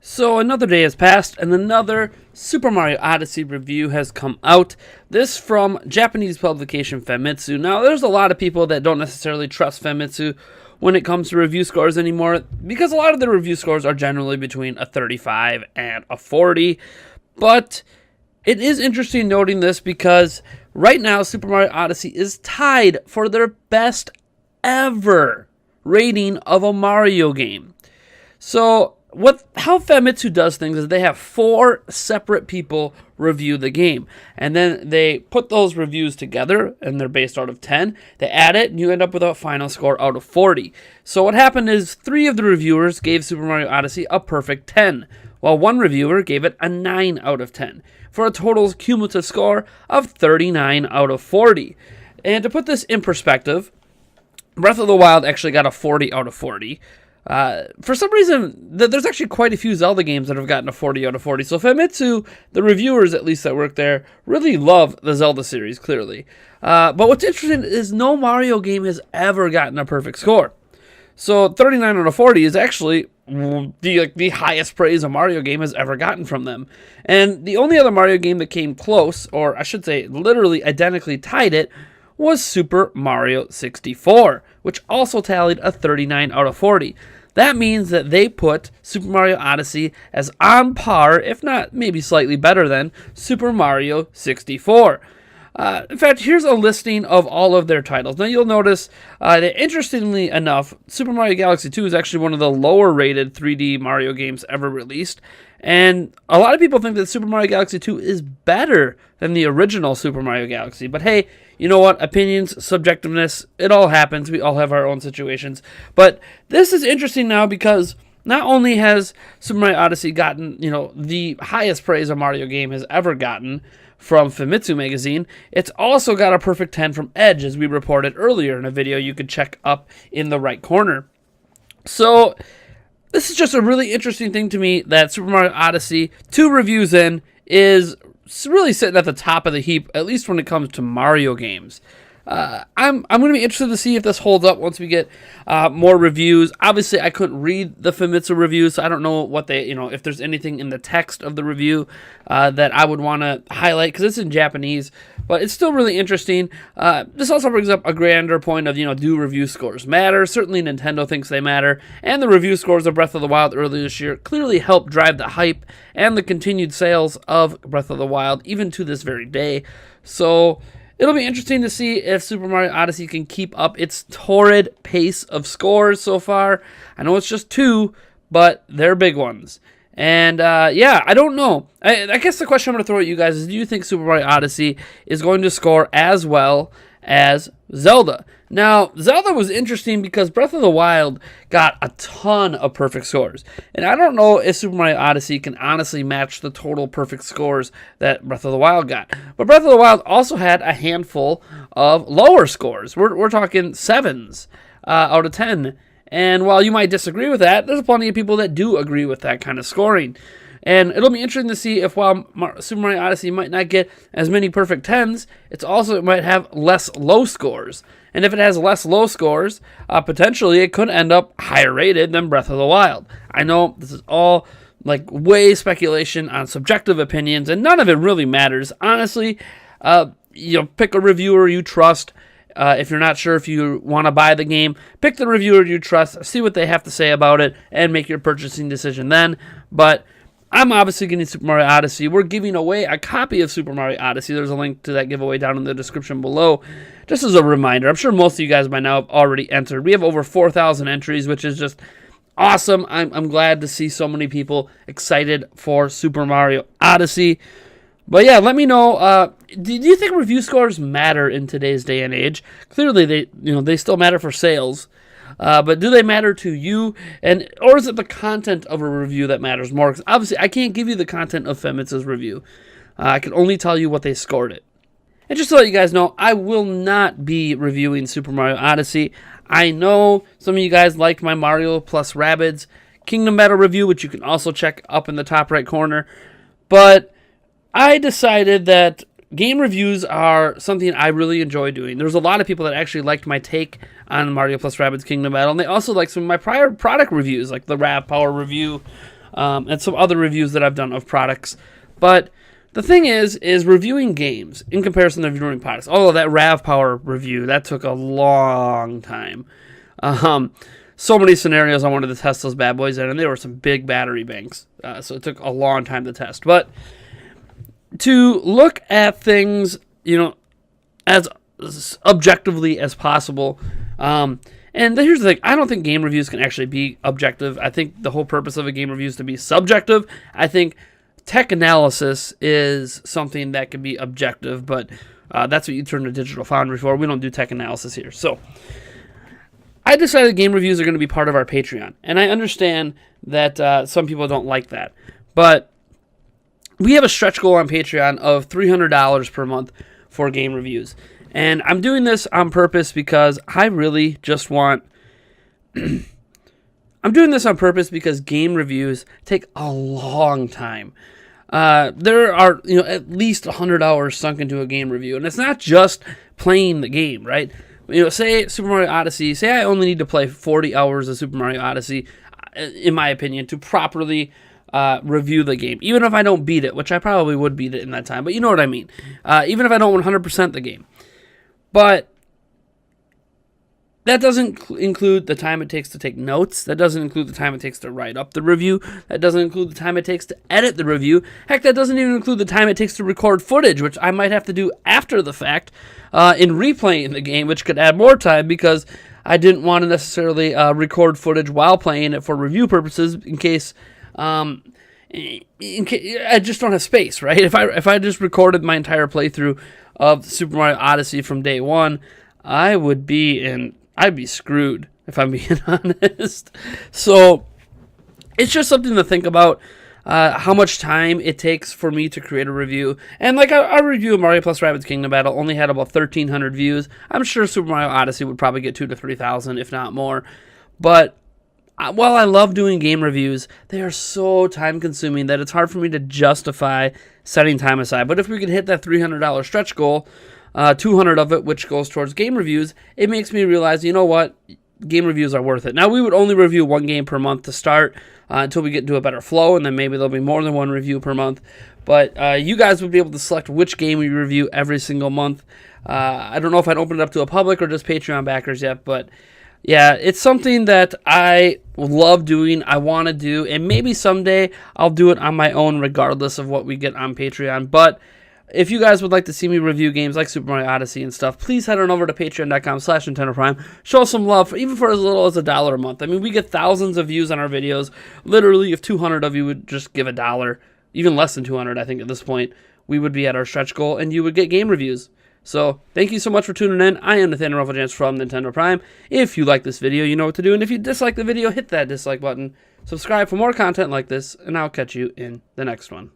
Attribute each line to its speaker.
Speaker 1: So another day has passed and another Super Mario Odyssey review has come out. This from Japanese publication Famitsu. Now there's a lot of people that don't necessarily trust Famitsu when it comes to review scores anymore because a lot of the review scores are generally between a 35 and a 40. But it is interesting noting this because right now Super Mario Odyssey is tied for their best ever rating of a Mario game. So how Famitsu does things is they have 4 separate people review the game, and then they put those reviews together, and they're based out of 10. They add it, and you end up with a final score out of 40. So what happened is 3 of the reviewers gave Super Mario Odyssey a perfect 10, while 1 reviewer gave it a 9 out of 10, for a total cumulative score of 39 out of 40. And to put this in perspective, Breath of the Wild actually got a 40 out of 40. For some reason, there's actually quite a few Zelda games that have gotten a 40 out of 40. So Famitsu, the reviewers at least that work there, really love the Zelda series, clearly. But what's interesting is no Mario game has ever gotten a perfect score. So 39 out of 40 is actually the highest praise a Mario game has ever gotten from them. And the only other Mario game that came close, or I should say literally identically tied it, was Super Mario 64, which also tallied a 39 out of 40. That means that they put Super Mario Odyssey as on par, if not maybe slightly better than, Super Mario 64. In fact, here's a listing of all of their titles. Now you'll notice that interestingly enough, Super Mario Galaxy 2 is actually one of the lower rated 3D Mario games ever released. And a lot of people think that Super Mario Galaxy 2 is better than the original Super Mario Galaxy. But hey, you know what? Opinions, subjectiveness, it all happens. We all have our own situations. But this is interesting now because not only has Super Mario Odyssey gotten, the highest praise a Mario game has ever gotten from Famitsu magazine, it's also got a perfect 10 from Edge, as we reported earlier in a video you could check up in the right corner. So this is just a really interesting thing to me that Super Mario Odyssey, 2 reviews in, is really sitting at the top of the heap, at least when it comes to Mario games. I'm going to be interested to see if this holds up once we get more reviews. Obviously, I couldn't read the Famitsu reviews, so I don't know what they, if there's anything in the text of the review that I would want to highlight, because it's in Japanese, but it's still really interesting. This also brings up a grander point of, do review scores matter? Certainly Nintendo thinks they matter, and the review scores of Breath of the Wild earlier this year clearly helped drive the hype and the continued sales of Breath of the Wild, even to this very day. So it'll be interesting to see if Super Mario Odyssey can keep up its torrid pace of scores so far. I know it's just 2, but they're big ones. And I don't know. I guess the question I'm going to throw at you guys is, do you think Super Mario Odyssey is going to score as well as Zelda? Now, Zelda was interesting because Breath of the Wild got a ton of perfect scores. And I don't know if Super Mario Odyssey can honestly match the total perfect scores that Breath of the Wild got. But Breath of the Wild also had a handful of lower scores. We're talking 7s out of 10. And while you might disagree with that, there's plenty of people that do agree with that kind of scoring. And it'll be interesting to see if while Super Mario Odyssey might not get as many perfect 10s, it might have less low scores. And if it has less low scores, potentially it could end up higher rated than Breath of the Wild. I know this is all way speculation on subjective opinions, and none of it really matters. Honestly, pick a reviewer you trust. If you're not sure if you want to buy the game, pick the reviewer you trust, see what they have to say about it, and make your purchasing decision then. But I'm obviously getting Super Mario Odyssey. We're giving away a copy of Super Mario Odyssey. There's a link to that giveaway down in the description below. Just as a reminder, I'm sure most of you guys by now have already entered. We have over 4,000 entries, which is just awesome. I'm glad to see so many people excited for Super Mario Odyssey. But yeah, let me know. Do you think review scores matter in today's day and age? Clearly, they still matter for sales. But do they matter to you? Or is it the content of a review that matters more? Because obviously, I can't give you the content of Famitsu's review. I can only tell you what they scored it. And just to let you guys know, I will not be reviewing Super Mario Odyssey. I know some of you guys liked my Mario plus Rabbids Kingdom Battle review, which you can also check up in the top right corner. But I decided that game reviews are something I really enjoy doing. There's a lot of people that actually liked my take on Mario plus Rabbids Kingdom Battle, and they also liked some of my prior product reviews, like the Rav Power review and some other reviews that I've done of products. But the thing is reviewing games in comparison to reviewing products. Oh, that RAV Power review, that took a long time. So many scenarios I wanted to test those bad boys in, and there were some big battery banks. So it took a long time to test. But to look at things, as objectively as possible. And here's the thing. I don't think game reviews can actually be objective. I think the whole purpose of a game review is to be subjective. I think tech analysis is something that can be objective, but that's what you turn to Digital Foundry for. We don't do tech analysis here. So I decided game reviews are going to be part of our Patreon. And I understand that some people don't like that. But we have a stretch goal on Patreon of $300 per month for game reviews. And I'm doing this on purpose because I really just want... I'm doing this on purpose because game reviews take a long time. There are, at least 100 hours sunk into a game review. And it's not just playing the game, right? Say Super Mario Odyssey, say I only need to play 40 hours of Super Mario Odyssey, in my opinion, to properly review the game. Even if I don't beat it, which I probably would beat it in that time, but you know what I mean. Even if I don't 100% the game. But that doesn't include the time it takes to take notes. That doesn't include the time it takes to write up the review. That doesn't include the time it takes to edit the review. Heck, that doesn't even include the time it takes to record footage, which I might have to do after the fact in replaying the game, which could add more time because I didn't want to necessarily record footage while playing it for review purposes in case I just don't have space, right? If I just recorded my entire playthrough of Super Mario Odyssey from day one, I'd be screwed, if I'm being honest. So it's just something to think about, how much time it takes for me to create a review. And like our review of Mario plus Rabbids Kingdom Battle only had about 1,300 views. I'm sure Super Mario Odyssey would probably get 2,000 to 3,000, if not more. But while I love doing game reviews, they are so time consuming that it's hard for me to justify setting time aside. But if we could hit that $300 stretch goal, 200 of it, which goes towards game reviews, it makes me realize, you know what, game reviews are worth it. Now, we would only review one game per month to start until we get into a better flow, and then maybe there'll be more than one review per month. But you guys would be able to select which game we review every single month. I don't know if I'd open it up to a public or just Patreon backers yet, but yeah, it's something that I love doing, I want to do, and maybe someday I'll do it on my own regardless of what we get on Patreon. But if you guys would like to see me review games like Super Mario Odyssey and stuff, please head on over to patreon.com/Nintendo Prime. Show some love, even for as little as $1 a month. I mean, we get thousands of views on our videos. Literally, if 200 of you would just give $1, even less than 200, I think at this point, we would be at our stretch goal, and you would get game reviews. So, thank you so much for tuning in. I am Nathaniel Rufflegans from Nintendo Prime. If you like this video, you know what to do. And if you dislike the video, hit that dislike button. Subscribe for more content like this, and I'll catch you in the next one.